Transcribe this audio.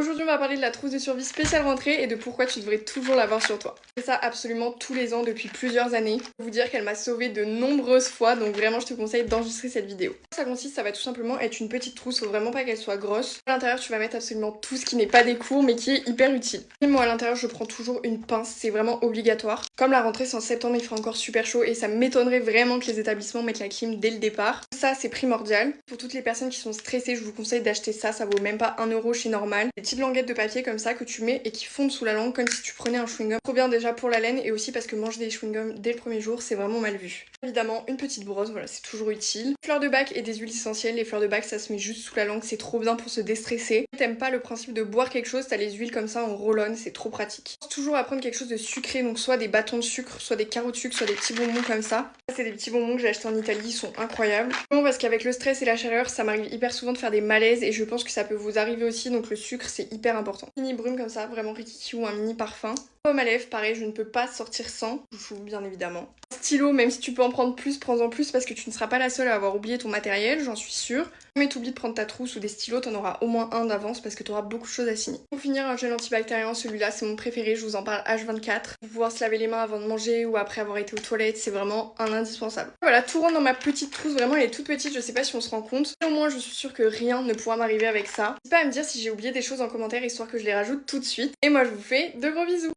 Aujourd'hui on va parler de la trousse de survie spéciale rentrée et de pourquoi tu devrais toujours l'avoir sur toi. Je fais ça absolument tous les ans depuis plusieurs années. Je peux vous dire qu'elle m'a sauvée de nombreuses fois, donc vraiment je te conseille d'enregistrer cette vidéo. Ça consiste, ça va tout simplement être une petite trousse, faut vraiment pas qu'elle soit grosse. À l'intérieur tu vas mettre absolument tout ce qui n'est pas des cours mais qui est hyper utile. Et moi à l'intérieur je prends toujours une pince, c'est vraiment obligatoire. Comme la rentrée c'est en septembre, il fera encore super chaud et ça m'étonnerait vraiment que les établissements mettent la clim dès le départ. Ça c'est primordial. Pour toutes les personnes qui sont stressées, je vous conseille d'acheter ça, ça vaut même pas 1 euro chez Normal. Des petites languettes de papier comme ça que tu mets et qui fondent sous la langue comme si tu prenais un chewing-gum. Trop bien déjà pour la laine et aussi parce que manger des chewing-gums dès le premier jour c'est vraiment mal vu. Évidemment une petite brosse, voilà c'est toujours utile. Fleurs de bac et des huiles essentielles. Les fleurs de bac ça se met juste sous la langue, c'est trop bien pour se déstresser. Si t'aimes pas le principe de boire quelque chose, t'as les huiles comme ça en roll-on, c'est trop pratique. Pense toujours à prendre quelque chose de sucré, donc soit des bâtons de sucre, soit des carreaux de sucre, soit des petits bonbons comme ça. C'est des petits bonbons que j'ai achetés en Italie, ils sont incroyables. Bon parce qu'avec le stress et la chaleur ça m'arrive hyper souvent de faire des malaises et je pense que ça peut vous arriver aussi, donc le sucre c'est hyper important. Mini brume comme ça, vraiment rikiki ou un mini parfum. Pomme à lèvres, pareil, je ne peux pas sortir sans, chouchou bien évidemment. Stylo, même si tu peux en prendre plus, prends-en plus parce que tu ne seras pas la seule à avoir oublié ton matériel, j'en suis sûre. Mais t'oublies de prendre ta trousse ou des stylos, t'en auras au moins un d'avance parce que t'auras beaucoup de choses à signer. Pour finir, un gel antibactérien, celui-là c'est mon préféré, je vous en parle H24. Pour pouvoir se laver les mains avant de manger ou après avoir été aux toilettes, c'est vraiment un indispensable. Voilà, tout rentre dans ma petite trousse, vraiment elle est toute petite, je sais pas si on se rend compte. Mais au moins je suis sûre que rien ne pourra m'arriver avec ça. N'hésitez pas à me dire si j'ai oublié des choses en commentaire histoire que je les rajoute tout de suite. Et moi je vous fais de gros bisous.